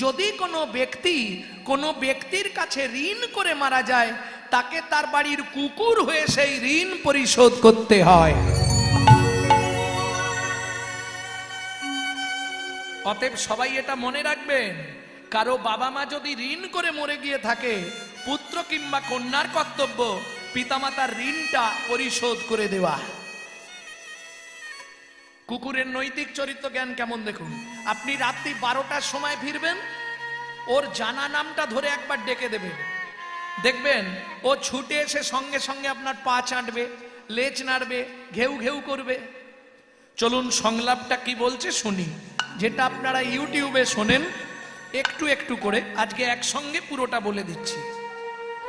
যদি কোনো ব্যক্তির কাছে ঋণ করে মারা যায়, তাকে তার বাড়ির কুকুর হয়ে সেই ঋণ পরিশোধ করতে হয়। অতএব সবাই এটা মনে রাখবেন, কারো বাবা মা যদি ঋণ করে মরে গিয়ে থাকে, পুত্র কিংবা কন্যার কর্তব্য পিতামাতার ঋণটা পরিশোধ করে দেওয়া। কুকুরের নৈতিক চরিত্র জ্ঞান কেমন দেখুন। আপনি রাত্রি 12টার সময় ফিরবেন, ওর জানা নামটা ধরে একবার ডেকে দেবেন, দেখবেন ও ছুটে এসে সঙ্গে সঙ্গে আপনার পা চাটবে, লেজ নাড়বে, ঘেউ ঘেউ করবে। চলুন সংলাপটা কি বলছে শুনি, যেটা আপনারা ইউটিউবে শোনেন একটু একটু করে, আজকে একসঙ্গে পুরোটা বলে দিচ্ছি।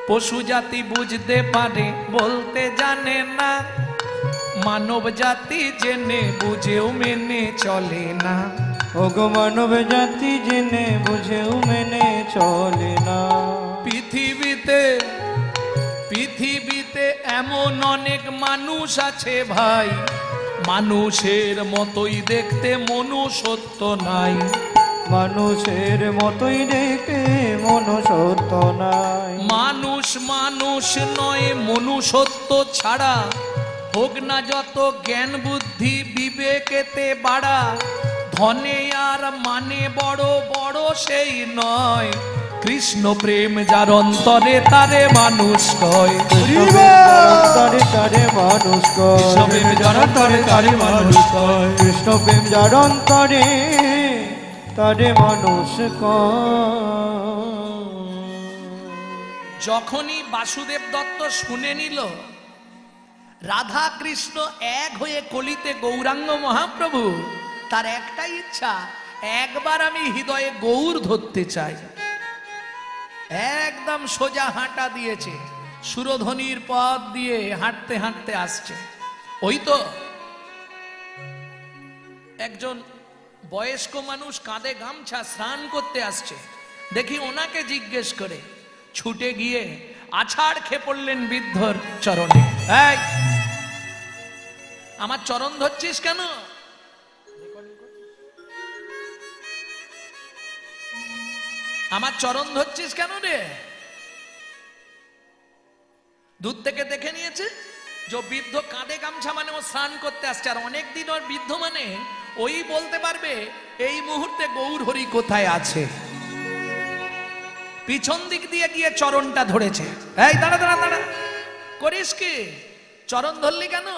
পশু জাতি বুঝতে পারে বলতে জানে না, মানব জাতি জেনে বুঝেও মেনে চলে না। ওগো মানব জাতি জেনে বুঝেও মেনে চলে না। পৃথিবীতে এমন অনেক মানুষ আছে ভাই, মানুষের মতোই দেখতে মনুষ্যত্ব নাই। মানুষের মতোই দেখতে মনুষ্যত্ব নাই। মানুষ নয়, মনুষ্যত্ব ছাড়া হোক না যত জ্ঞান বুদ্ধি বিবেকেতে বাড়া। ধনে আর মানে বড় বড় সেই নয়, কৃষ্ণ প্রেম যার অন্তরে তারে মানুষ কয়। তারে মানুষ কয়, কৃষ্ণ প্রেম যার অন্তরে তারে মানুষ কয়। কৃষ্ণ প্রেম যার অন্তরে তারে মানুষ কয়। যখনই বাসুদেব দত্ত শুনে নিল রাধা কৃষ্ণ এক হয়ে কলিতে গৌরাঙ্গ মহাপ্রভু, তার একটাই ইচ্ছা, একবার আমি হৃদয়ে গৌর ধরতে চাই। একদম সোজা হাঁটা দিয়েছে, সুরধ্বনির পথ দিয়ে হাঁটতে হাঁটতে আসছে। ওই তো একজন বয়স্ক মানুষ কাঁধে গামছা স্নান করতে আসছে, দেখি ওনাকে জিজ্ঞেস করে ছুটে গিয়ে আছাড় খেয়ে পড়লেন বৃদ্ধর চরণে। এই, আমার চরণ ধরছিস কেন? আমার চরণ ধরছিস কেন রে? দূর থেকে দেখে নিয়েছে যে বৃদ্ধ কাঁধে গামছা মানে ও স্নান করতে আসছে। আর অনেকদিন ওর বৃদ্ধ মানে ওই বলতে পারবে এই মুহূর্তে গৌর হরি কোথায় আছে। পিছন দিক দিয়ে গিয়ে চরণটা ধরেছে। এই দাঁড়া দাঁড়া দাঁড়া, করিস কি? চরণ ধরলি কেন?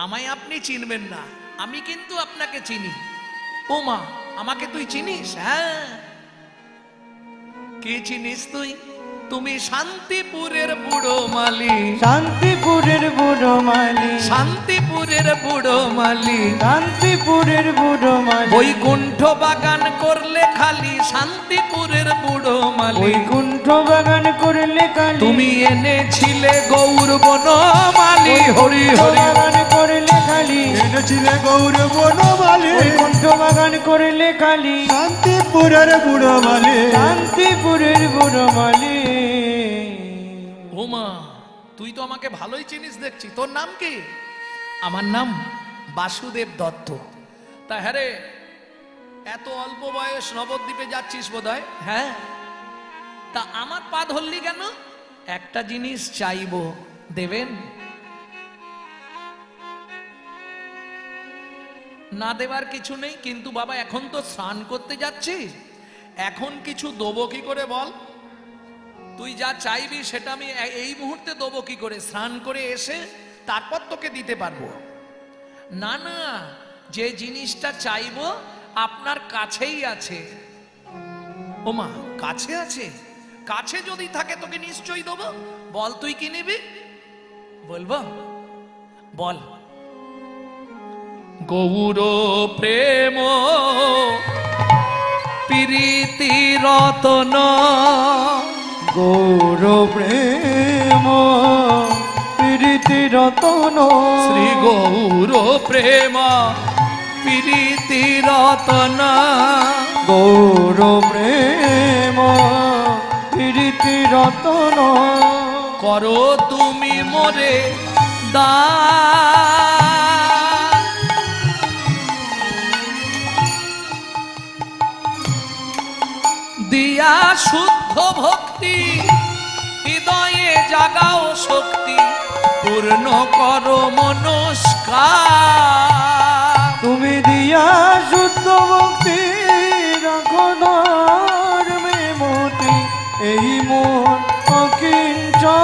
আমায় আপনি চিনবেন না, আমি কিন্তু আপনাকে চিনি। ও মা, আমাকে তুই চিনিস? হ্যাঁ। কি চিনিস তুই? তুমি শান্তিপুরের বুড়ো মালি। শান্তিপুরের বুড়ো মালি, শান্তিপুরের বুড়ো মালি, শান্তিপুরের বুড়ো মালি। বৈকুণ্ঠ বাগান করলে খালি শান্তিপুরের বুড়ো মালি। বৈকুণ্ঠ বাগান করলে খালি তুমি এনেছিলে গৌর বনমালি। হরি হরি বাগান করলে খালি এনেছিলে গৌর বনমালি। বৈকুণ্ঠ বাগান করলে খালি শান্তিপুরের বুড়ো মালি। শান্তিপুরের বুড়ো মালি। ওমা, তুই তো আমাকে ভালোই চিনিস দেখছি। তোর নাম কি? আমার নাম বাসুদেব দত্ত। তা হ্যাঁ রে, এত অল্প বয়স নবদ্বীপে যাচ্ছিস বোধহয়? হ্যাঁ। তা আমার পা ধরলি কেন? একটা জিনিস চাইবো, দেবেন? না দেবার কিছু নেই, কিন্তু বাবা এখন তো স্নান করতে যাচ্ছি, এখন কিছু দেবো কি করে বল? তুই যা চাইবি সেটা আমি এই মুহূর্তে দেবো কি করে? স্নান করে এসে তারপর তোকে দিতে পারবো না। না, যে জিনিসটা চাইবো আপনার কাছেই আছে। ওমা, কাছে আছে? কাছে যদি থাকে তোকে নিশ্চয়ই দেবো। বল তুই কি নিবি? বলবো? বল। গৌর প্রেম প্রীতি রতন। গৌর প্রেম প্রীতি রতন। শ্রী গৌর প্রেম প্রীতি রতন। গৌর প্রেম প্রীতি রতন। করো তুমি মোরে দান। দিয়া শুদ্ধ ভক্তি, হৃদয়ে জাগাও শক্তি, পূর্ণ করো মনস্কার। তুমি দিয়া শুদ্ধ ভক্তি, রাখো ধর্মে মতি, এই মন অকিঞ্চন।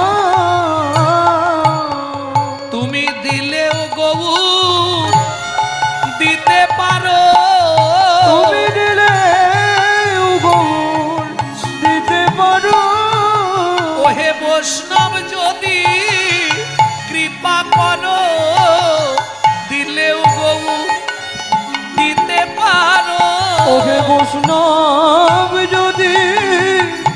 তুমি দিলেও গৌর দিতে পারো, তুমি দিলে গৌর দিতে পারো। ওহে বৈষ্ণব যদি কৃপা করো, দিলেও গৌর দিতে পারো। ওহে বৈষ্ণব যদি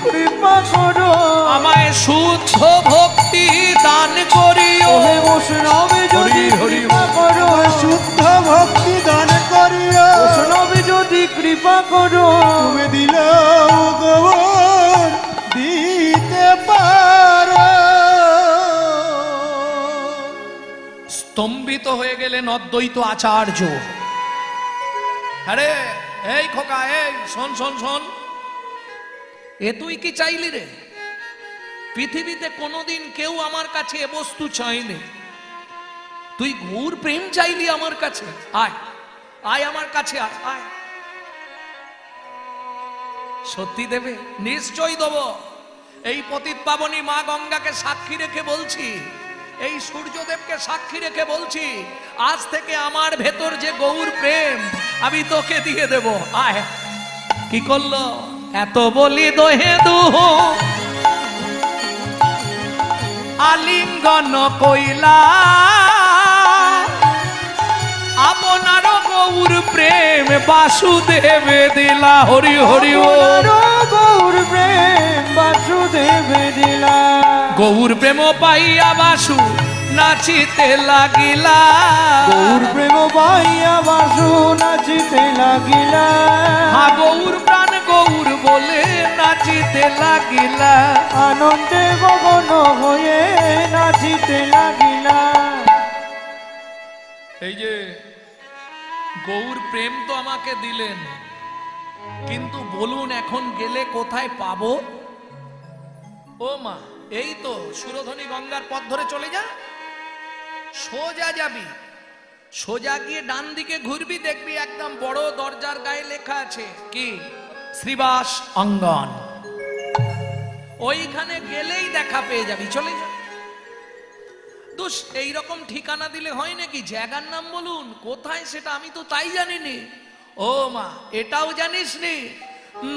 কৃপা করো, আমায় শুদ্ধ ভক্তি দান করিও। ওহে বৈষ্ণব যদি কৃপা করো, শুদ্ধ ভক্তি দান করিও। বৈষ্ণব যদি কৃপা করো, তুমি দিলেও গৌর দিতে পারো। স্তম্ভিত হয়ে গেলেন অদ্বৈত আচার্য। আরে এই খোকা, এই শোন শোন শোন, এ তুই কি চাইলি রে? পৃথিবীতে কোনোদিন কেউ আমার কাছে এ বস্তু চাইনি, তুই গৌর প্রেম চাইলি আমার কাছে? আয় আয় আমার কাছে আয়, আয়। সত্যি দেবে? নিশ্চয়ই দেব। এই পতিত পাবনী মা গঙ্গাকে সাক্ষী রেখে বলছি, এই সূর্যদেবকে সাক্ষী রেখে বলছি, আজ থেকে আমার ভেতর যে গৌর প্রেম আমি তোকে দিয়ে দেব। আয়। কি করলো? এত বলি দোহে দুহ আলিঙ্গন কইলা, আপনার গৌর প্রেম বাসুদেবে দিলা। হরি হরি ও গৌর প্রেম বাসুদেবে দিলা। গৌর প্রেম পাইয়া বাসু নাচিতে লাগিলা। গৌর প্রেম পাইয়া বাসু নাচিতে লাগিলা। হা গৌর প্রাণ গৌর বলে নাচিতে লাগিলা। আনন্দে গগন হয়ে নাচিতে লাগিলা। এই যে গৌর প্রেম তো আমাকে দিলেন, কিন্তু বলুন এখন গেলে কোথায় পাবো? ও মা, এই তো সুরধনী গঙ্গার পথ ধরে চলে যা, সোজা যাবি, সোজা গিয়ে ডান দিকে ঘুরবি, দেখবি একদম বড় দরজার গায়ে লেখা আছে কি? শ্রীবাস অঙ্গন। ওইখানে গেলেই দেখা পেয়ে যাবি, চলে যা। দোষ এইরকম ঠিকানা দিলে হয় নাকি? জায়গার নাম বলুন কোথায়, সেটা আমি তো তাই জানিনি। ও মা, এটাও জানিস নি?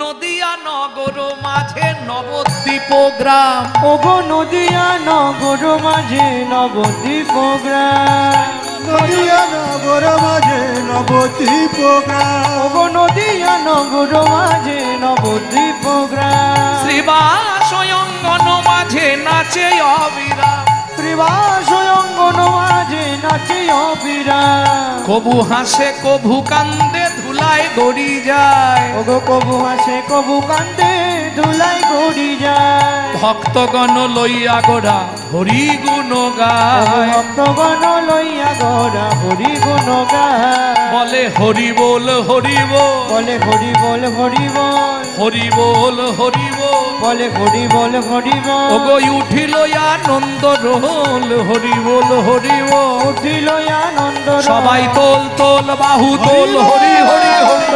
নদিয়া নগর মাঝে নবদ্বীপ গ্রাম। ওগো নদিয়া নগর মাঝে নবদ্বীপ গ্রাম। নদিয়া নগর মাঝে নবদ্বীপ গ্রাম। ওগো নদিয়া নগর মাঝে নবদ্বীপ গ্রাম। শ্রীবাস অঙ্গন মাঝে নাচে অবিরাম। শ্রীবাস অঙ্গন মাঝে নাচে অবিরাম। কবু হাসে কবু কান্দে ধুলায় গড়ি যায়। ওগো কবু হাসে কবু কান্দে ধুলায় গড়ি যায়। ভক্তগণ লইয়া গোড়া হরি গুণ গায়। ভক্তগণ লইয়া গোড়া হরি গুণ গায়। বলে হরি বল হরি বল, বলে হরি বল হরি বল। হরি বল হরি বল, বলে হরি বল হরি বল। ওগো উঠিল আনন্দ রোল। হরি বল হরি বল, উঠিল আনন্দ রোল। সবাই তোল তোল বাহু তোল। হরি হরি হরি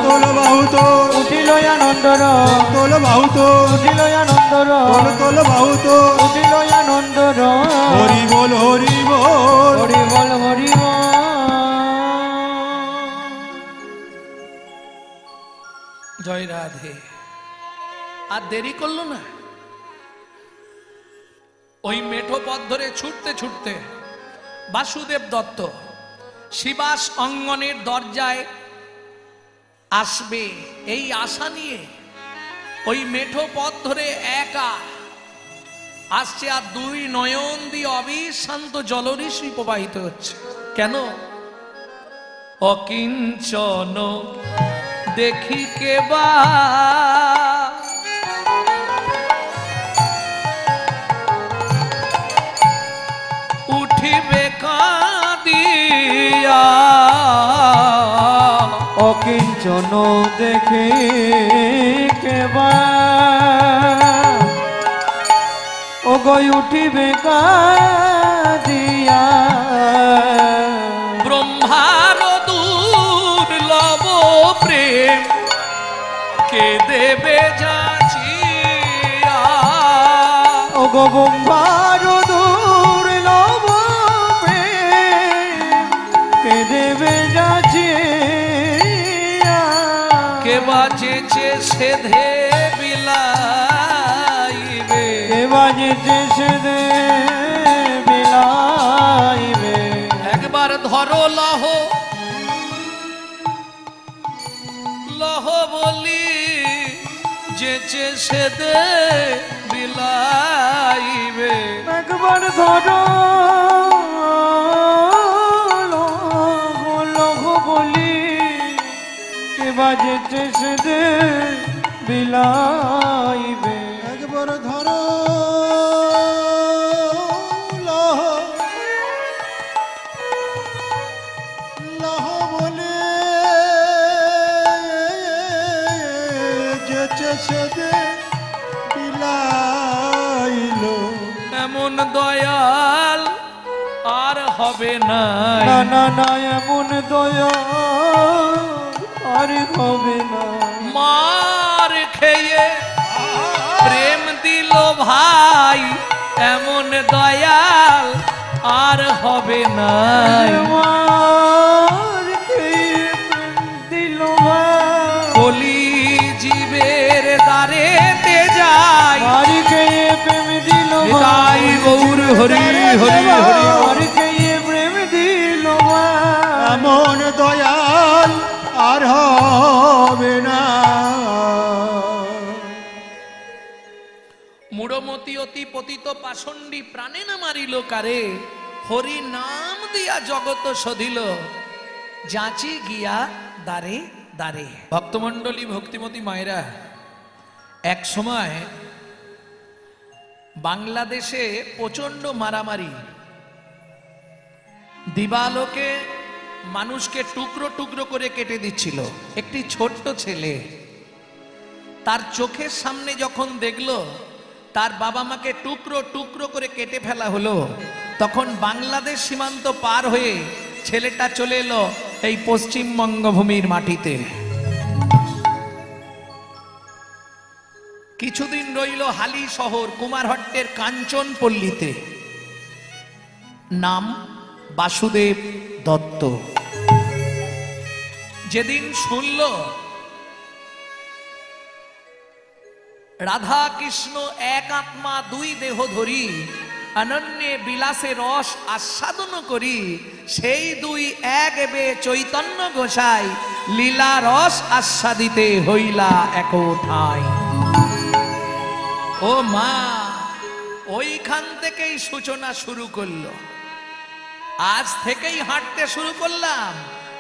তোল বাহু তোল। উঠিল আনন্দ রোল। তোল বাহু তোল। উঠিল আনন্দ রোল। তোল তোল বাহু তোল। উঠিল আনন্দ রোল। হরি বল হরি বল। হরি বল হরি বল। জয় রাধে। আর দেরি করলো না, ওই মেঠো পথ ধরে ছুটতে ছুটতে বাসুদেব দত্ত শিবাস অঙ্গনের দরজায় আসবে এই আশা নিয়ে ওই মেঠো পথ ধরে একা আসছে, আর দুই নয়ন দিয়ে অবিশ্রান্ত জলঋষি প্রবাহিত হচ্ছে। কেন? অকিঞ্চন দেখি কেবা উঠিবে কাঁদিয়া। অকিঞ্চন দেখে কেবা ও গই উঠিবে কাঁদিয়া ব্রহ্মার দুর্লভ প্রেম কে দেবে যাচিয়া ও গো ব্রহ্মার দুর্লভ প্রেম কে দেবে যাচিয়া কে বাজেছে সেধে বিলাইবে কে বাজেছে সেধে বিলাইবে একবার ধরো লহ লহ বলি যেচে সেদে বিলাইবে একবার ধরো লহ বলি কে বাজেছে সেদে বিলাইবে একবার ধরো লহ লহ বলে যেচে সেদে বিলাইলো এমন দয়াল আর হবে না না না না এমন দয়া আর হবে না মার খেয়ে প্রেম দিল ভাই এমন দয়াল আর হবে না আমার খেয়ে প্রেম দিল ভাই কলি জীবের দ্বারেতে যায় আর খেয়ে প্রেম দিল নিতাই গৌর হরি হরি হরি আর খেয়ে প্রেম দিল ভাই এমন দয়াল আর হবে না মূঢ়মতি অতি পতিত পাষণ্ডী প্রাণে না মারিল কারে হরি নাম দিয়া জগত সধিল যাচি গিয়া দারে দারে ভক্তমণ্ডলী ভক্তিমতী মায়েরা এক সময় বাংলাদেশে প্রচন্ড মারামারি দিবালোকে মানুষকে টুকরো টুকরো করে কেটে দিচ্ছিল একটি ছোট্ট ছেলে তার চোখের সামনে যখন দেখলো তার বাবা মাকে টুকরো টুকরো করে কেটে ফেলা হলো তখন বাংলাদেশ সীমান্ত পার হয়ে ছেলেটা চলে এলো এই পশ্চিমবঙ্গ ভূমির মাটিতে কিছুদিন রইল হালি শহর কুমারহট্টের কাঞ্চনপল্লীতে নাম বাসুদেব দত্ত যেদিন শুনল রাধা কৃষ্ণ এক আত্মা দুই দেহ ধরি অনন্যে বিলাসে রস আস্বাদন করি সেই দুই এক এবে চৈতন্য গোসাই লীলা রস আস্বাদিতে হইলা একঠাই ও মা ওইখান থেকেই সূচনা শুরু করলো আজ থেকেই হাঁটতে শুরু করলাম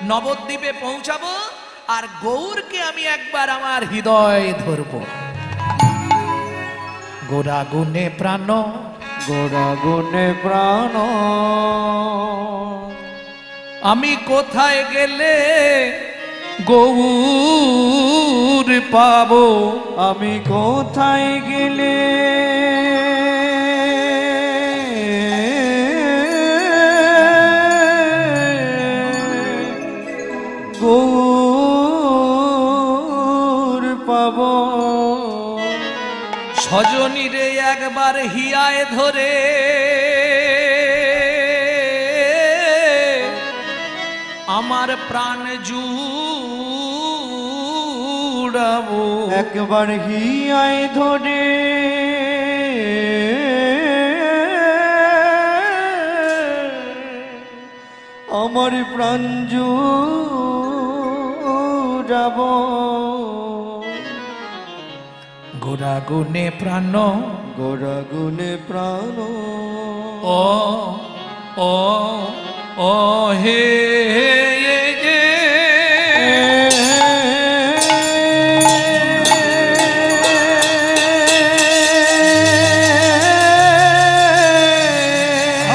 নবদ্বীপে পৌঁছাবো আর গৌরকে আমি একবার আমার হৃদয়ে ধরবো গোরা গুণে প্রাণ গোরা গুণে প্রাণ আমি কোথায় গেলে গৌর পাবো আমি কোথায় গেলে গৌর পাব সজনীরে একবার হিয়ায় ধরে আমার প্রাণ জুড়াবো একবার হিয়ায় ধরে আমার প্রাণ জুড়াব গোরা গুণে প্রাণ গোরা গুণে প্রাণ ও ও ও হে হে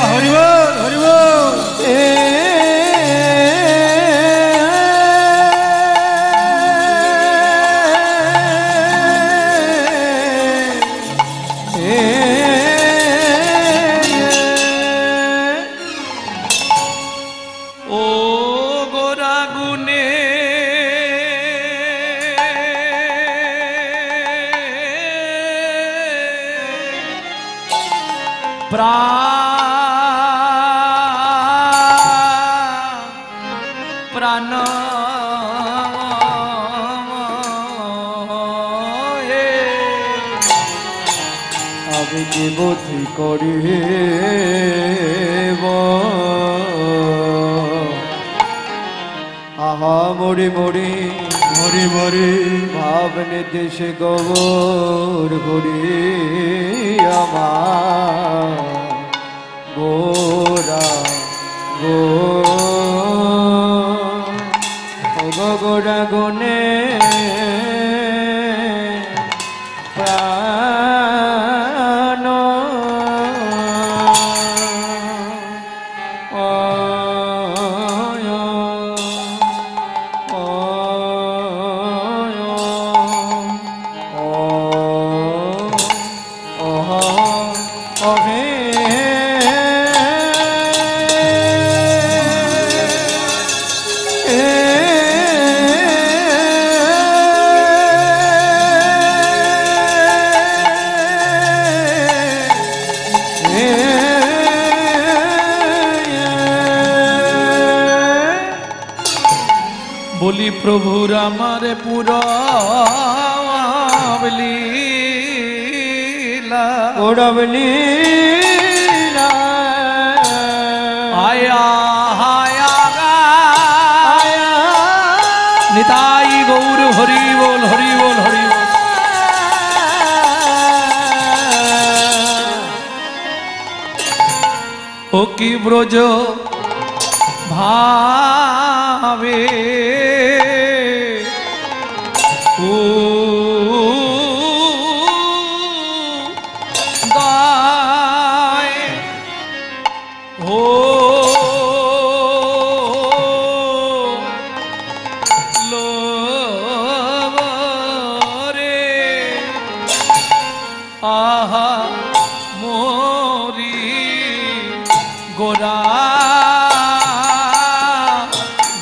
হরিবল হরিবল প্রাণ আমি কি বুদ্ধি করি আহা মরি মরি মরি মরি ভাবনে দেশে গোবর করি আমার গোরা গোরা গুনে প্রাণ বলি প্রভুর আমার পুরবলীলা পুরবলীলা আয়া হায়া নিতাই গৌর হরি বল হরি বল হরি বল। ও কি ব্রজ ভাবে ও গায় ও রে আহা মোরি গোরা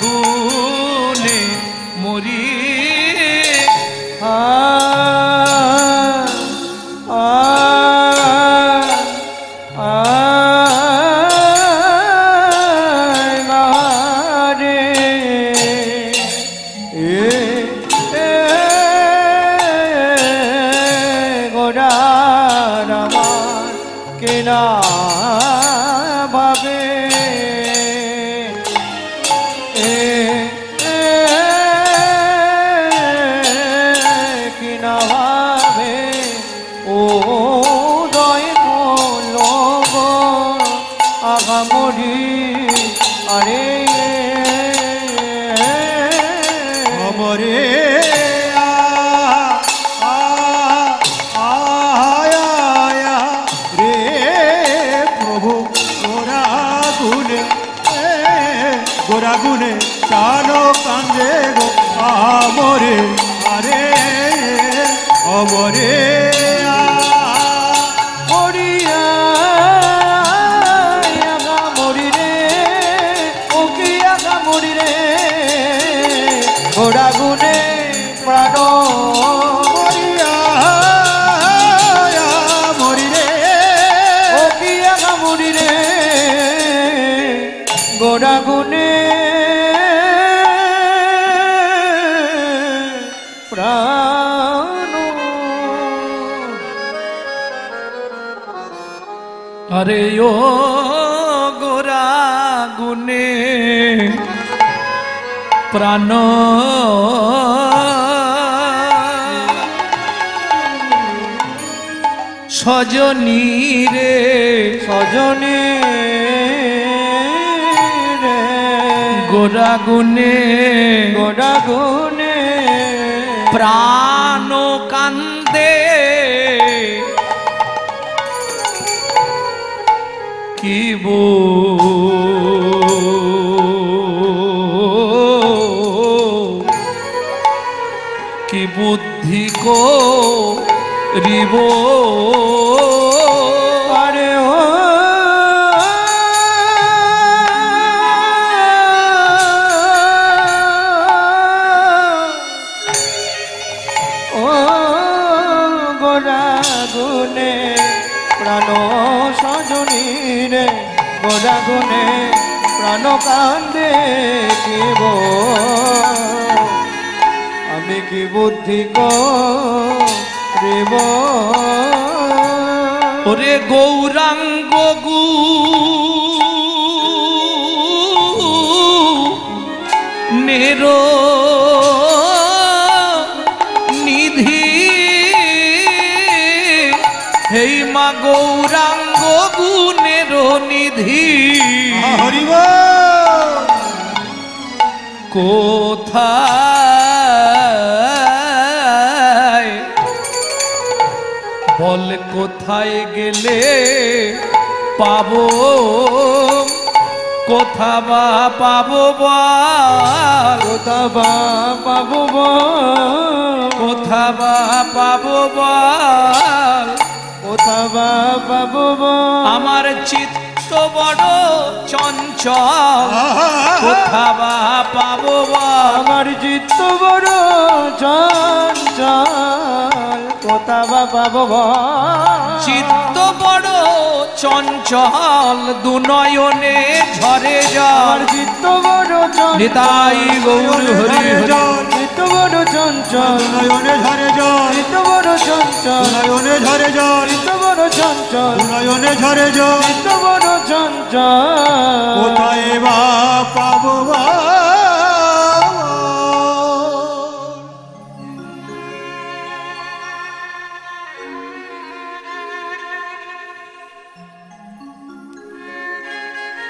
গুনে মরি কেনা ভাবে কিনা ভাবে ও দয় লোক আগামরি আরে অমরে রে প্রভু গোরা গুনে চালো কান্দে গো আমরে আরে অমরে মরিয়া আগা মরি রে ও কি আগা মরি রে ঘোড়া গুনে প্রাণ মরিয়া মরি রে ও কি আগা মরি রে ঘোড়া গুনে প্রাণ আরে ও গোরা গুনে প্রাণ সজনী রে সজনে রে গোরা গুনে গোড়া গুনে প্রাণ কান্দে কি কি বুদ্ধি কো রিব আরে ও ও গোড়া গুনে প্রাণ সজনী রে গোরাগুনে প্রাণ কান্দে কিব আমি কি বুদ্ধি করিব ওরে গৌরাঙ্গ গু নেরো নিধি হেই মা গৌরাঙ্গ গুণের নিধি হরিব কোথায় বল কোথায় গেলে পাবো কোথা বা পাবো বল কোথা বা পাবো বল কোথা বা পাবো বল কোথা বা পাবো বল আমার চিত্ত বড় চঞ্চল কোথা বা পাবো বল আমার চিত্ত বড় চঞ্চল কোথা বা পাবো বল চিত্ত বড় চঞ্চল দুনয়নে ঝরে আমার জল চিত্ত বড় চঞ্চল নিতাই গৌর হরি হরি চিত্ত বড় চঞ্চল নয়নে ঝরে জল চিত্ত বড় চঞ্চল নয়নে ঝরে জল চিত্ত বড় চঞ্চল নয়নে ঝরে জল চিত্ত বড় চঞ্চল কোথায় বা পাবো বা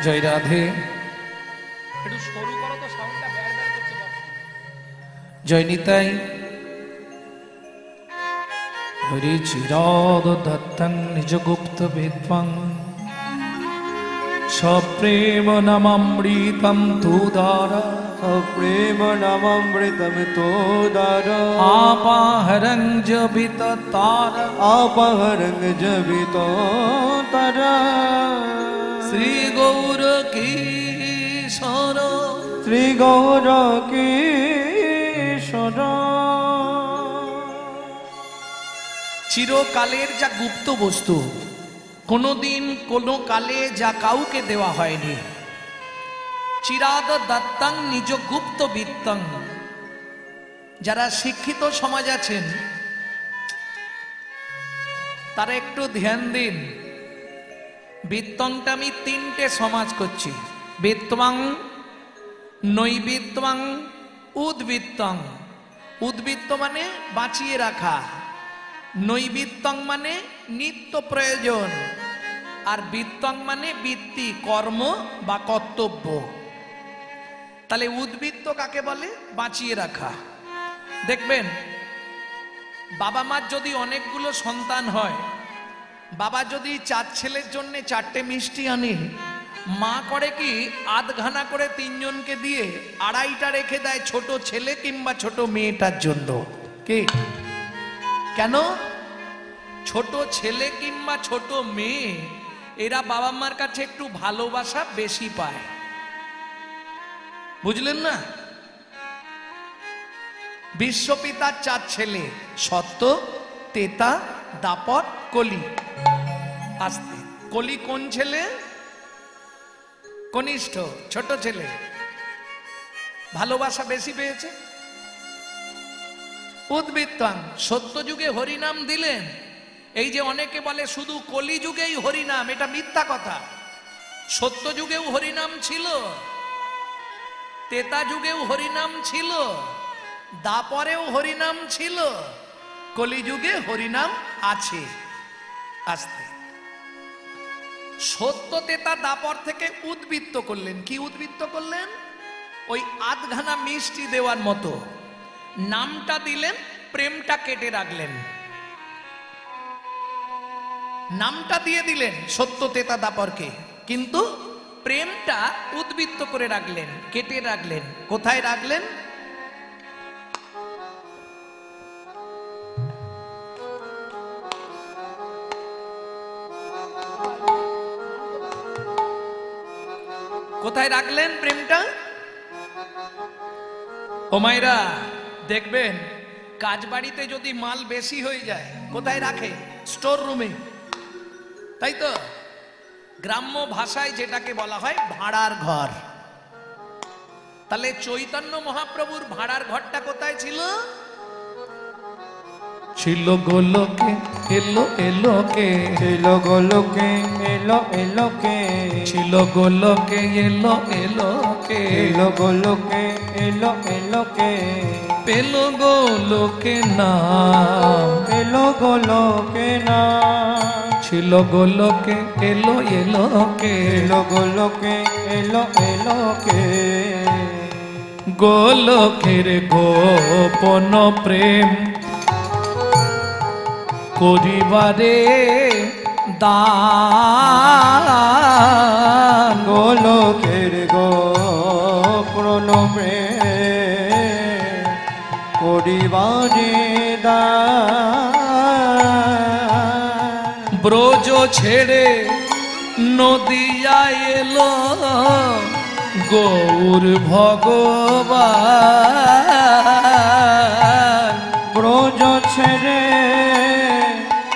জয় রাধে একটু সরু করো তো সাউন্ডটা ব্যাড ব্যাড করছে জয় নিতাই হরি চিরাদ দত্তং নিজ গুপ্ত বিদ্বাং সপ্রেম নামামৃতম তুদারা প্রেম নামামৃতম তোদার আপাহরং জবিত তারা আপহরং জবিত তারা শ্রী গৌর কিশোর শ্রী গৌর কিশোর চিরকালের যা গুপ্ত বস্তু কোনোদিন কোনো কালে যা কাউকে দেওয়া হয়নি চিরাদ দত্তং নিজ গুপ্ত বিত্তং যারা শিক্ষিত সমাজ আছেন তারা একটু ধ্যান দিন বিত্তংটা আমি তিনটে সমাজ করছি বিত্তং নৈবিত্তং উদ্বৃত্তং উদ্বৃত্ত মানে বাঁচিয়ে রাখা নৈবিত্তং মানে নিত্য প্রয়োজন আর বিত্তং মানে বৃত্তি কর্ম বা কর্তব্য তাহলে উদ্বৃত্ত কাকে বলে বাঁচিয়ে রাখা দেখবেন বাবা মার যদি অনেকগুলো সন্তান হয় বাবা যদি 4 ছেলের জন্য 4টে মিষ্টি আনে মা করে কি আধখানা করে 3 জনকে দিয়ে 2.5টা রেখে দেয় ছোট ছেলে কিংবা ছোট মেয়েটার জন্য কি কেন ছোট ছেলে কিংবা ছোট মেয়ে এরা বাবা মার কাছে একটু ভালোবাসা বেশি পায় বুঝলেন না বিশ্বপিতার 4 ছেলে সত্য তেতা দাপট কলি আস্তে কলি কোন ছেলে কনিষ্ঠ ছোট ছেলে ভালোবাসা বেশি পেয়েছে উদ্বৃত্তাং সত্য যুগে হরিনাম দিলেন এই যে অনেকে বলে শুধু কলি যুগেই হরিনাম এটা মিথ্যা কথা সত্য যুগেও হরিনাম ছিল তেতা যুগেও হরিনাম ছিল দাপরেও হরিনাম ছিল কলিযুগে হরিনাম আছে আস্তে সত্য তেতা দাপর থেকে উদ্বৃত্ত করলেন কি উদ্বৃত্ত করলেন ওই আধখানা মিষ্টি দেওয়ার মতো নামটা দিলেন প্রেমটা কেটে রাখলেন নামটা দিয়ে দিলেন সত্য তেতা দাপরকে কিন্তু প্রেমটা উদ্বৃত্ত করে রাখলেন কেটে রাখলেন কোথায় রাখলেন কোথায় রাখলেন প্রেমটা ও মায়েরা দেখবেন কাজ বাড়িতে যদি মাল বেশি হয়ে যায় কোথায় রাখে স্টোর রুমে তাই তো? গ্রাম্য ভাষায় যেটাকে বলা হয় ভাড়ার ঘর। তাহলে চৈতন্য মহাপ্রভুর ভাড়ার ঘরটা কোথায় ছিল? ছিল গোলকে এলো এলোকে, ছিল গোলকে এলো এলোকে, ছিল গোলকে এলো এলোকে, ছিল গোলকে এলো এলোকে, পেল গোলকে না, পেল গোলকে না, ছিল গোলকে এলো এলোকে, ছিল গোলকে এলো এলোকে, গোলকের গোপন প্রেম করিবারে দান, গোলকের গোপন প্রেম করিবারে দান, ব্রজ ছেড়ে নদিয়া এলো গৌর ভগবান, ব্রজ ছেড়ে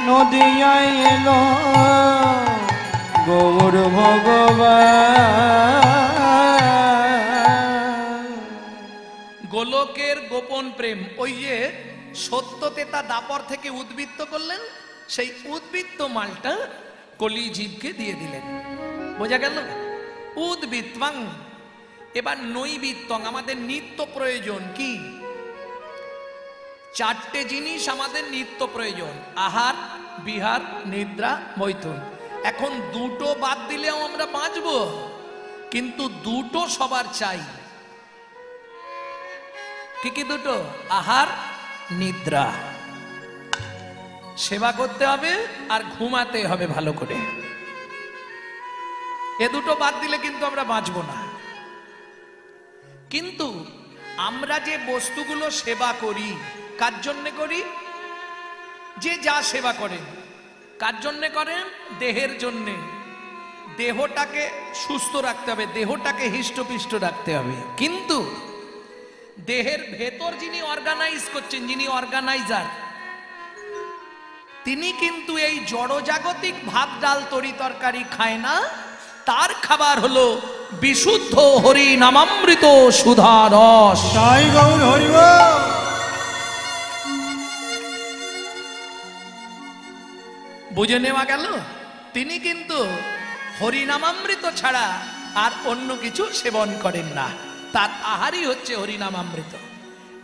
নদিয়ায় এলো গৌর ভগবান। গোলকের গোপন প্রেম, ওই যে সত্যতেতা দাপর থেকে উদ্বৃত্ত করলেন, সেই উদ্বৃত্ত মালটা কলিজীবকে দিয়ে দিলেন। বোঝা গেল? উদ্বৃত্তাং। এবার নৈবিত্তং, আমাদের নিত্য প্রয়োজন কি? চারটে জিনিস আমাদের নিত্য প্রয়োজন: আহার, বিহার, নিদ্রা, মৈথুন। এখন দুটো বাদ দিলেও আমরা বাঁচবো, কিন্তু দুটো সবার চাই। কি কি দুটো? আহার, নিদ্রা। সেবা করতে হবে আর ঘুমাতে হবে ভালো করে। এ দুটো বাদ দিলে কিন্তু আমরা বাঁচবো না। কিন্তু আমরা যে বস্তুগুলো সেবা করি, কার জন্যে করি? যে যা সেবা করেন কার জন্যে করেন? দেহের জন্যে। দেহটাকে সুস্থ রাখতে হবে, দেহটাকে হৃষ্টপুষ্ট রাখতে হবে। কিন্তু দেহের ভেতর যিনি অর্গানাইজ করছেন, যিনি অর্গানাইজার, তিনি কিন্তু এই জড়জাগতিক ভাত ডাল তরি তরকারি খায় না। তার খাবার হলো বিশুদ্ধ হরি নামামৃত সুধা রস। তাই গৌর হরিব। বুঝে নেওয়া গেল? তিনি কিন্তু হরিনামামৃত ছাড়া আর অন্য কিছু সেবন করেন না। তার আহারই হচ্ছে হরিনামামৃত।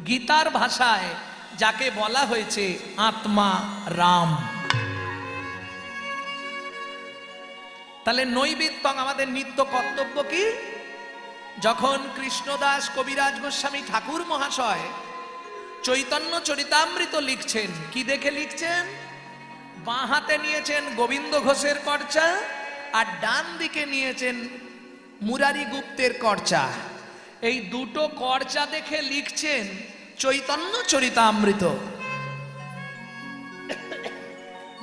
গীতার ভাষায় যাকে বলা হয়েছে আত্মা রাম। তাহলে নৈবিত্তং, আমাদের নিত্য কর্তব্য কি? যখন কৃষ্ণদাস কবিরাজ গোস্বামী ঠাকুর মহাশয় চৈতন্য চরিতামৃত লিখছেন, কি দেখে লিখছেন? বাঁ হাতে নিয়েছেন গোবিন্দ ঘোষের কর্চা, আর ডান দিকে নিয়েছেন মুরারি গুপ্তের কর্চা। এই দুটো কর্চা দেখে লিখছেন চৈতন্য চরিতামৃত।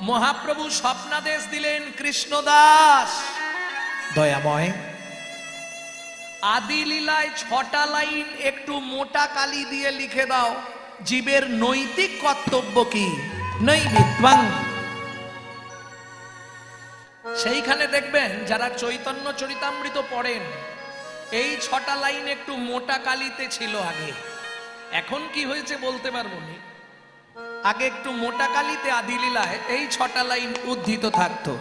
মহাপ্রভু স্বপ্নাদেশ দিলেন, কৃষ্ণদাস দয়াময়, আদি লীলায় 6টা লাইন একটু মোটা কালি দিয়ে লিখে দাও। জীবের নৈতিক কর্তব্য কি? নৈবিত্তাং। সেইখানে দেখবেন যারা চৈতন্য চরিতামৃত পড়েন, এই 6টা লাইন একটু মোটা কালিতে ছিল আগে। এখন কি হয়েছে বলতে পারবো না। আগে একটু মোটা কালিতে আদি লীলায় এই 6টা লাইন উদ্ধৃত থাকতো।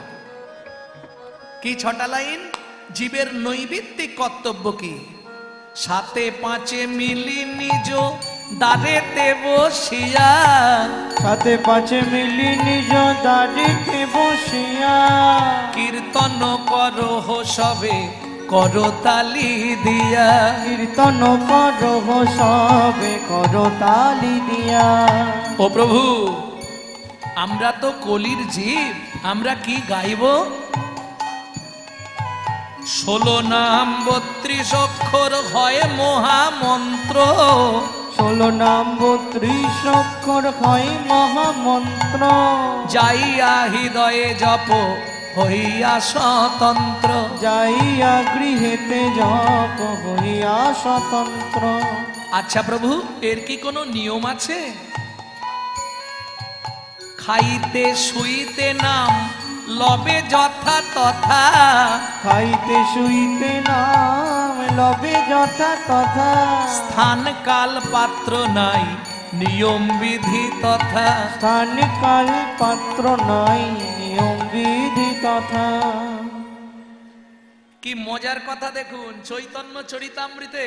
কি 6টা লাইন? জীবের নৈবিত্তিক কর্তব্য কি? 7-5 মিলি নিজ দ্বারেতে বসিয়া, 7-5 মিলি নিজ দ্বারেতে বসিয়া, কীর্তন করো সবে করতালি দিয়া, কীর্তন করো সবে করতালি দিয়া। ও প্রভু, আমরা তো কলির জীব, আমরা কি গাইব? 16 নাম 32 অক্ষর হয় মহামন্ত্র, 16 নাম 32 অক্ষর হয় মহামন্ত্র, যাইয়া হৃদয়ে জপ হইয়া স্বতন্ত্র, যাইয়া গৃহেতে জপ হইয়া স্বতন্ত্র। আচ্ছা প্রভু, এর কি কোনো নিয়ম আছে? খাইতে শুইতে নাম লবে যথা তথা, খাইতে শুইতে নাম লবে যথা তথা, স্থান কাল পাত্র নাই নিয়ম বিধি তথা। স্থান কাল পাত্র নাই নিয়ম বিধি তথা। কি মজার কথা দেখুন, চৈতন্য চরিতামৃতে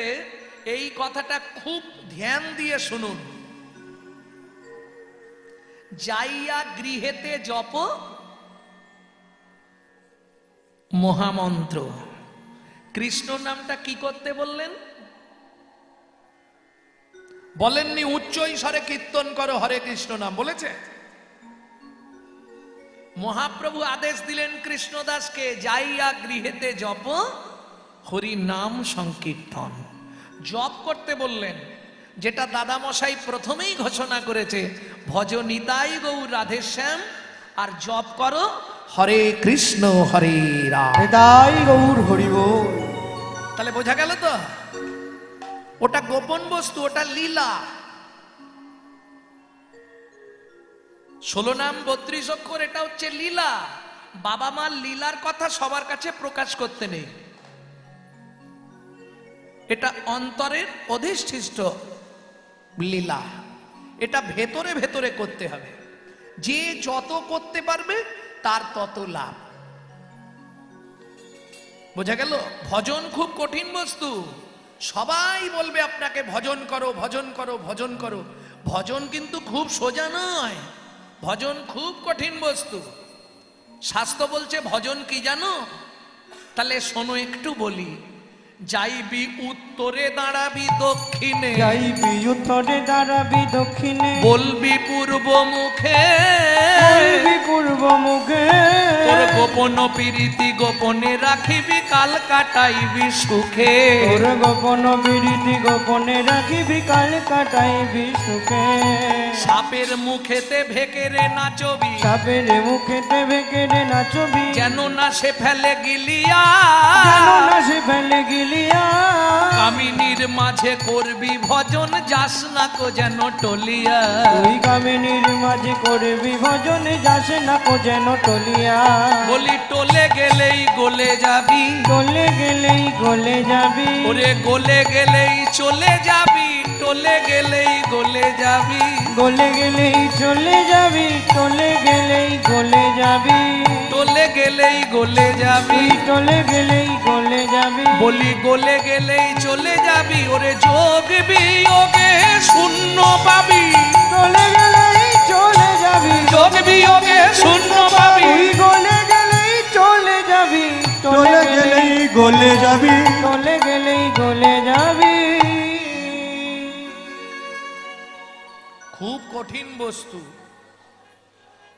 এই কথাটা খুব ধ্যান দিয়ে শুনুন। যাইয়া গৃহেতে জপ মহামন্ত্র। কৃষ্ণ নামটা কি করতে বললেন? বলেননি উচ্চ স্বরে কীর্তন করো হরে কৃষ্ণ নাম, বলেছে? মহাপ্রভু আদেশ দিলেন কৃষ্ণদাসকে, যাইয়া গৃহেতে জপ হরি নাম সংকীর্তন। জপ করতে বললেন, যেটা দাদামশাই প্রথমেই ঘোষণা করেছে, ভজ নিতাই গৌর রাধেশ্যাম, আর জপ করো হরে কৃষ্ণ হরে রাম। নিতাই গৌর হরি বল। তাহলে বোঝা গেল তো, ওটা গোপন বস্তু, ওটা লীলা। 16 নাম 32 অক্ষর, এটা হচ্ছে লীলা। বাবা মার লীলার কথা সবার কাছে প্রকাশ করতে নেই, এটা অন্তরের অধিষ্ঠিষ্ট লীলা। এটা ভেতরে ভেতরে করতে হবে। যে যত করতে পারবে তার তত লাভ। বোঝা গেল? ভজন খুব কঠিন বস্তু। সবাই বলবে আপনাকে ভজন করো ভজন করো ভজন করো। ভজন কিন্তু খুব সোজা নয়, ভজন খুব কঠিন বস্তু। শাস্ত্র বলছে ভজন কি জানো? তাহলে শোনো একটু বলি। যাইবি উত্তরে দাঁড়াবি দক্ষিণে, যাইবি উত্তরে দাঁড়াবি দক্ষিণে, বলবি পূর্ব মুখে, বলবি পূর্ব মুখে, তোর গোপন প্রীতি গোপনে রাখিবি, কাল কাটাইবি সুখে। তোর গোপন বিরতি গোপনে রাখিবি, কাল কাটাইবি সুখে। সাপের মুখেতে ভেকেরে নাচবি, সাপের মুখেতে ভেকেরে নাচবি, যেন না সে ফেলে গিলিয়া, যেন না সে ফেলে গিলিয়া। কামিনীর মাঝে করবি ভজন, যাস না কো যেন টলিয়া। তুই কামিনীর মাঝে করবি ভজন, যাস না কো যেন টলিয়া। বলি টলে গেলেই গলে যাবি, টলে গেলেই গলে যাবি, ওরে গলে গেলেই চলে যাবি, টলে গেলেই গলে যাবি। গলে গেলেই চলে যাবি, টলে গেলেই গলে যাবি, টলে গেলেই গলে যাবি, তুই টলে গেলেই গলে যাবি। বলি গলে গেলেই চলে যাবি, ওরে যোগ বিয়োগে শূন্য পাবি, টলে গেলেই চলে যাবি, যোগ বিয়োগে শূন্য পাবি। তুই গলে গেলেই চলে যাবি, চলে গেলেই গলে যাবি। টলে গেলেই গলে যাবি। খুব কঠিন বস্তু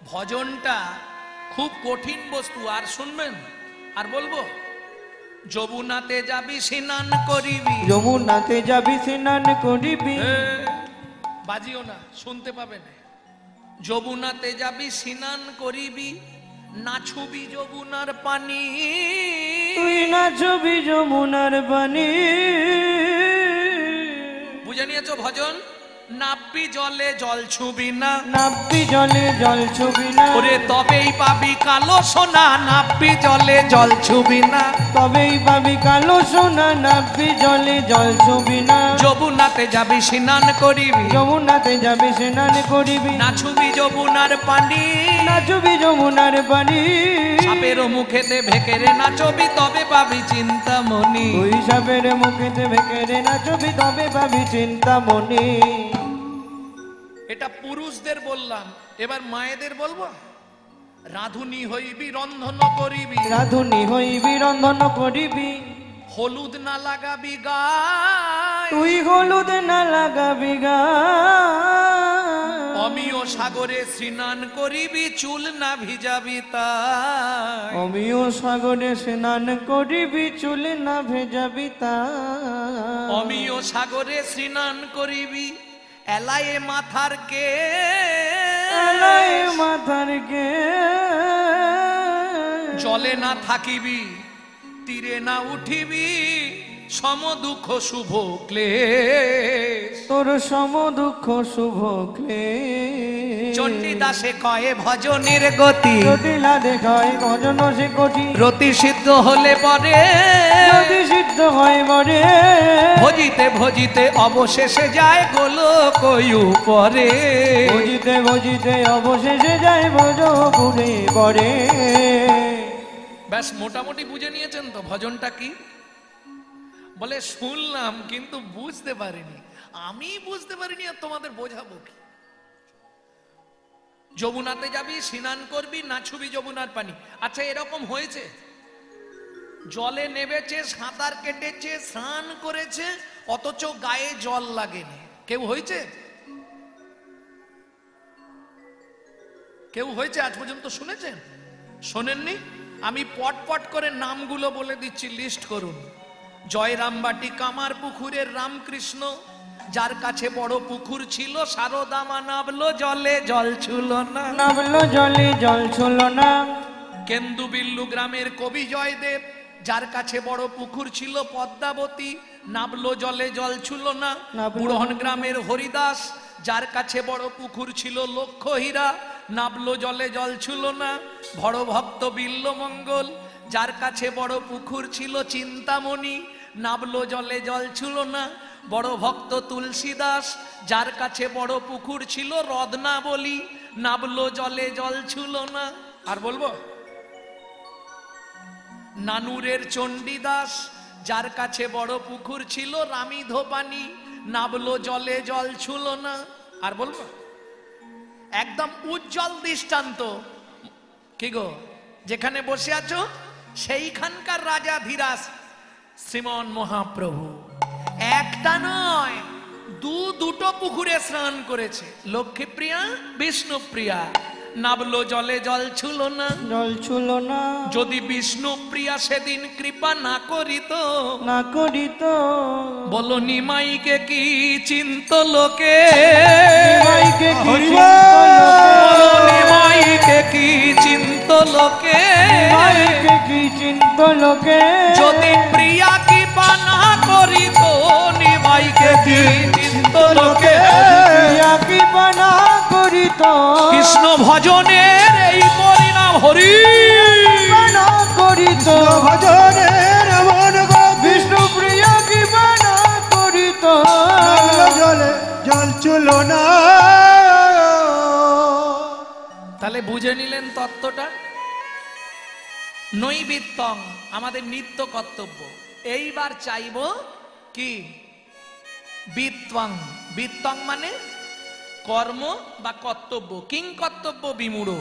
ভজনটা, খুব কঠিন বস্তু। আর শুনবেন, আর বলবো, যমুনাতে যাবি স্নান করিবি, যমুনাতে যাবি স্নান করিবি, বাজিও না, শুনতে পাবেন। যমুনাতে যাবি স্নান করিবি, নাছুবি যমুনার পানি, তুই নাচবি যমুনার পানি। বুঝে নিয়েছো ভজন? নাব্বি জলে জল ছুবি না, নাব্বি জলে জল ছুবি না, ওরে তবেই পাবি কালো সোনা, নাব্বি জলে জল ছুবি না, তবেই পাবি কালো সোনা, নাব্বি জলে জল ছুবি না। যমুনাতে যাবি স্নান করিবি, যমুনাতে যাবি স্নান করিবি, নাছুবি যমুনার পানি, নাচবি যমুনার পানি। সাপের মুখেতে ভেকেরে নাচবি, তবে পাবি চিন্তামণি। তুই সাপের মুখেতে ভেকেরে নাচবি, তবে পাবি চিন্তামণি। এটা পুরুষদের বললাম, এবার মায়েদের বলবো। রাধুনি হইবি রন্ধন করিবি, রাধুনি হইবি রন্ধন করিবি, হলুদ না লাগাবি গায়, তুই হলুদ না লাগাবি গায়। অমিয় সাগরে স্নান করিবি, চুল না ভিজাবি তাই। অমিয় সাগরে স্নান করিবি, চুল না ভেজাবি তাই। অমিয় সাগরে স্নান করিবি, এলায়ে মাথার কে, এলায়ে মাথার কে, জলে না থাকিবি, তীরে না উঠিবি, সম দুঃখ শুভ ক্লেশ। তোর সম দুঃখ শুভ ক্লেশ। চণ্ডীদাসে কয়ে ভজনের গতি, জটিলা দেখায় ভজন সে কোটি, রতি সিদ্ধ হলে পরে যদি সিদ্ধ হয় মরে, ভজিতে ভজিতে অবশেষে যায় গোলক উপরে। ভজিতে ভজিতে অবশেষে যায় ব্রজপুরে পরে। ব্যাস মোটামুটি বুঝে নিয়েছেন তো ভজনটা কি? বলে শুনলাম কিন্তু বুঝতে পারিনি। আমি বুঝতে পারিনি আর তোমাদের বোঝাবো কি? যমুনাতে যাবি, স্নান করবি, না ছুবি যমুনার পানি। আচ্ছা এরকম হয়েছে জলে নেমেছে, সাঁতার কেটেছে, স্নান করেছে, অথচ গায়ে জল লাগেনি? কেউ হয়েছে? কেউ হয়েছে আজ পর্যন্ত শুনেছেন? শোনেননি? আমি পট পট করে নামগুলো বলে দিচ্ছি, লিস্ট করুন। জয়রামবাটি কামার পুকুরের রামকৃষ্ণ, যার কাছে বড় পুকুর ছিল, সারদা মা নামলো জলে, জল ছুল না। নামলো জলে, জল ছুল না। কেন্দুবিল্লু গ্রামের কবি জয়দেব, যার কাছে বড় পুকুর ছিল পদ্মাবতী, নামলো জলে, জল ছুল না। বুড়হন গ্রামের হরিদাস, যার কাছে বড় পুকুর ছিল লক্ষ্যহীরা, নামলো জলে, জল ছুল না। বড় ভক্ত বিল্লমঙ্গল, যার কাছে বড় পুকুর ছিল চিন্তামণি, নামলো জলে, জল ছুল না। বড় ভক্ত তুলসীদাস, যার কাছে বড় পুকুর ছিল রত্নাবলী, নামলো জলে, জল ছুল না। আর বলবো? নানুরের চণ্ডীদাস, যার কাছে বড় পুকুর ছিল রামিধোপানি, নামলো জলে, জল ছুল না। আর বলবো? একদম উজ্জ্বল দৃষ্টান্ত। কি গো, যেখানে বসে আছো সেইখানকার রাজা ধীরাজ শ্রীমন মহাপ্রভু একটা নয় দুটো পুকুরে স্নান করেছে। লক্ষ্মীপ্রিয়া, বিষ্ণুপ্রিয়া, নামলো জলে, জল ছুল না। জল ছুল না। যদি বিষ্ণুপ্রিয়া সেদিন কৃপা না করিত, না করিত, বলো নিমাইকে কি চিন্ত লোকে? নিমাইকে কি বলো নিমাইকে কি চিন্ত লোকে? নিমাইকে কি চিন্ত লোকে? যদি প্রিয়া কৃপা না করিত, নিমাইকে কি চিন্ত লোকে? প্রিয়া কৃপা না করিত, কৃষ্ণ ভজনের এই পরিণাম হরি না করিত, ভজনের এমন গতি, বিষ্ণু প্রিয়া কৃপা না করিত, নামলো জলে, জল ছুল না। তাহলে বুঝে নিলেন তত্ত্বটা? নৈবিত্তং আমাদের নিত্য কর্তব্য। এইবার চাইব কি? বিত্তং। বিত্তং মানে কর্ম বা কর্তব্য। কিং কর্তব্য বিমূঢ়।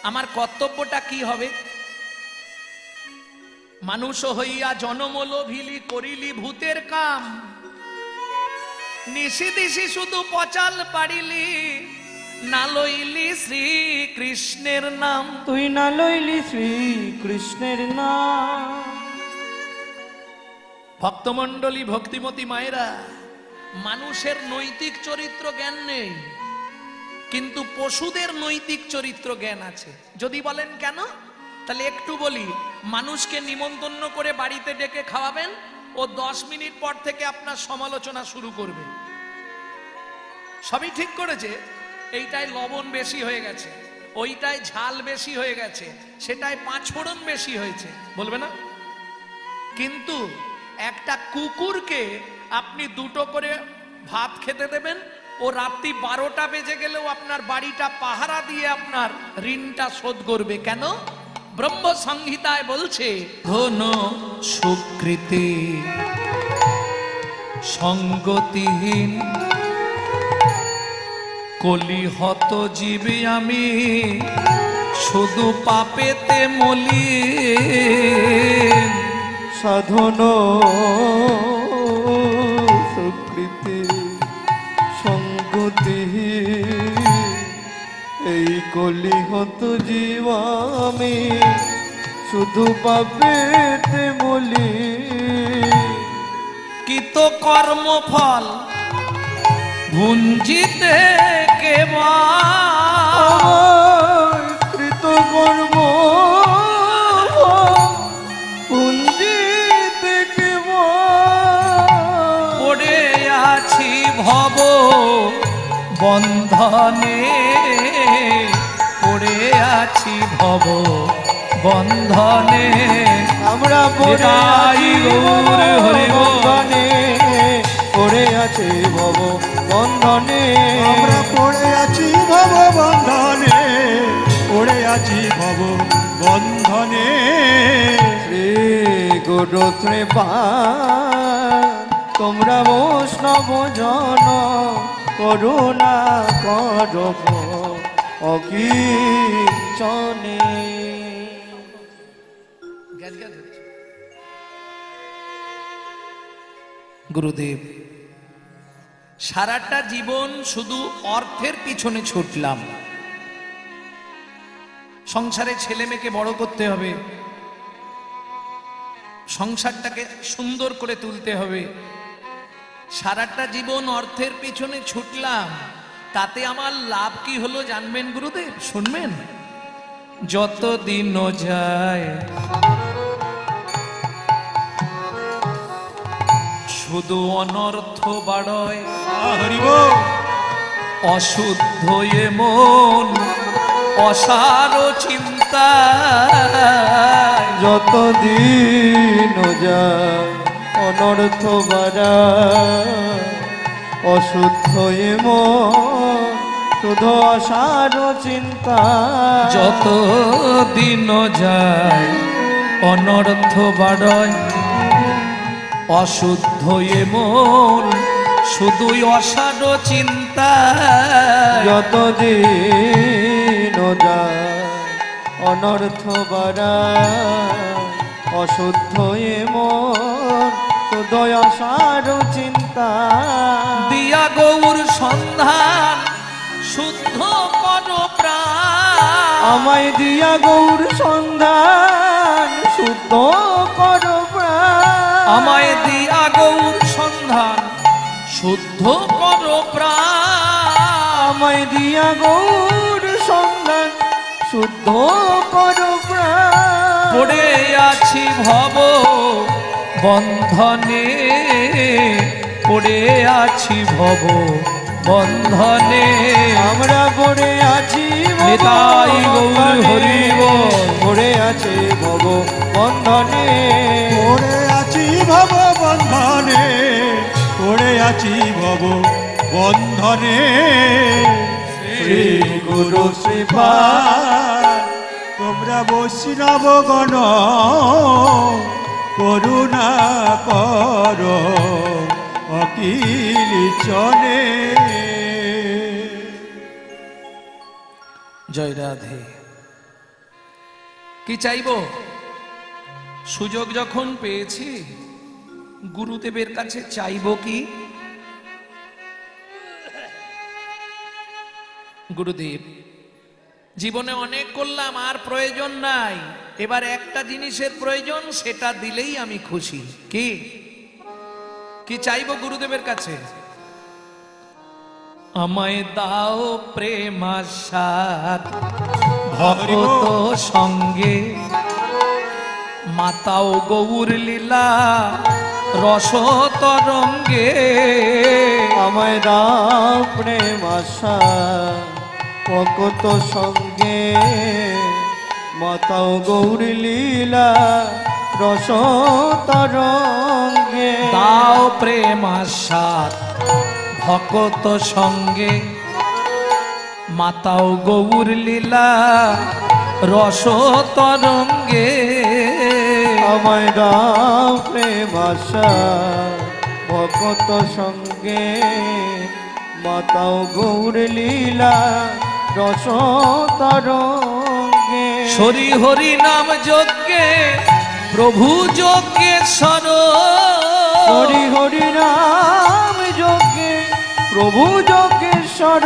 আমার কর্তব্যটা কি হবে? মানুষ হইয়া জনমল ভিলি, করিলি ভূতের কাম, নিশি দিশি শুধু পচাল পারিলি, না লইলি শ্রী কৃষ্ণের নাম। তুই না লইলি শ্রী কৃষ্ণের নাম। ভক্তমণ্ডলী, ভক্তিমতী মায়েরা, মানুষের নৈতিক চরিত্র জ্ঞান নেই, কিন্তু পশুদের নৈতিক চরিত্র জ্ঞান আছে। যদি বলেন কেন, তাহলে একটু বলি। মানুষকে নিমন্ত্রণ করে বাড়িতে ডেকে খাওয়াবেন, ও 10 মিনিট পর থেকে আপনার সমালোচনা শুরু করবে। সবই ঠিক করেছে, এইটায় লবণ বেশি হয়ে গেছে, ওইটায় ঝাল বেশি হয়ে গেছে, সেটায় 5 ফোড়ন বেশি হয়েছে, বলবে না? কিন্তু একটা কুকুরকে আপনি 2টো করে ভাত খেতে দেবেন, ও রাত্রি 12টা বেজে গেলেও আপনার বাড়িটা পাহারা দিয়ে আপনার ঋণটা শোধ করবে। কেন? ব্রহ্ম সংহিতায় বলছে, ধন সুকৃতি সঙ্গতিহীন কলিহত জীবে আমি, শুধু পাপেতে মলিন। সাধন সুকৃতি সঙ্গতি, এই কলিহত জীবামি, শুধু পাপেতে বলি। কিত কর্মফল ভুঞ্জিতে কেবল, কৃত কর্ম পুঞ্জিতে কেবল, পড়ে আছি ভব বন্ধ বন্ধনে পড়ে আছি ভব বন্ধনে। আমরা পড়ে আছি গৌর হরি বল। বন্ধনে, পড়ে আছি ভব বন্ধনে। আমরা পড়ে আছি ভব বন্ধনে, পড়ে আছি ভব বন্ধনে। শ্রী গুরু কৃপা তোমরা বৈষ্ণব জন করুণা করো অকিঞ্চনে। গুরুদেব, সারাটা জীবন শুধু অর্থের পিছনে ছুটলাম। সংসারে ছেলে মেয়েকে বড় করতে হবে, সংসারটাকে সুন্দর করে তুলতে হবে। সারাটা জীবন অর্থের পিছনে ছুটলাম, তাতে আমার লাভ কি হলো জানবেন গুরুদেব? শুনবেন। যত দিন যায় শুধু অনর্থ বাড়য়, হরি বল। অশুদ্ধ এ মন অসার চিন্তা। যত দিন যায় অনর্থ বাড়া, অশুদ্ধ মন শুধু আশার চিন্তা। যত দিন যায় অনর্থ বাড়য়, অশুদ্ধ এ মন শুধুই অসার চিন্তা। যত দিন যায় অনর্থ বাড়া, অশুদ্ধ মন শুধু আশার চিন্তা। দিয়া গৌর সন্ধান শুদ্ধ কর প্রাণ। আমায় দিয়া গৌর সন্ধান শুদ্ধ কর প্রাণ। আমায় দিয়া গৌর সন্ধান শুদ্ধ কর প্রাণ। আমায় দিয়া গৌর সন্ধান শুদ্ধ কর প্রাণ। পড়ে আছি ভব বন্ধনে, পড়ে আছি ভব বন্ধনে। আমরা পড়ে আছি নিতাই গৌর হরি বল। পড়ে আছি ভব বন্ধনে। পড়ে আছি ভব বন্ধনে, পড়ে আছি ভব বন্ধনে। শ্রী গুরু শ্রীপা তোমরা বৈষ্ণব গণ করুণা কর অকিঞ্চনে। জয় রাধে। কি চাইবো? সুযোগ যখন পেয়েছি গুরুদেবের কাছে চাইবো কি? গুরুদেব, জীবনে অনেক করলাম, আর প্রয়োজন নাই। এবার একটা জিনিসের প্রয়োজন, সেটা দিলেই আমি খুশি। কি কি চাইবো গুরুদেবের কাছে? আমায় দাও প্রেমাস্বাদ ভক্ত সঙ্গে, মাতাও গৌর লীলা রস তরঙ্গে। আমায় দাও প্রেম আশা ভক্ত সঙ্গে, মাতাও গৌর লীলা রস তরঙ্গে। দাও প্রেমাস্বাদ ভক্ত সঙ্গে, মাতাও গৌর লীলা রস তরঙ্গে। আমায় দাও প্রেম আশা ভক্ত সঙ্গে, মাতাও গৌর লীলা রস তরঙ্গে। হরি হরি নাম যজ্ঞে প্রভু যজ্ঞেশ্বর। হরি হরি নাম যজ্ঞে প্রভু যজ্ঞেশ্বর।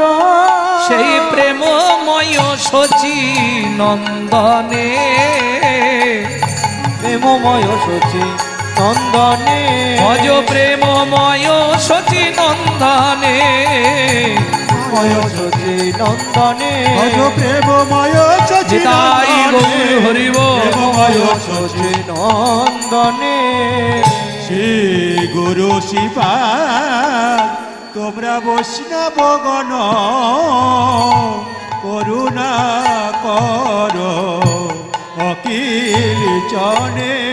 সেই প্রেমময় শচী নন্দনে, প্রেমময় শচী নন্দনে। ভজ প্রেমময় শচী নন্দনে। ময় শচী নন্দনে। ভজ প্রেমময় শচী নিতাই গৌর হরি বল। প্রেমময় শচী নন্দনে। শ্রী গুরু শিবা তোমরা বৈষ্ণব গণ করুণা কর অকিল চনে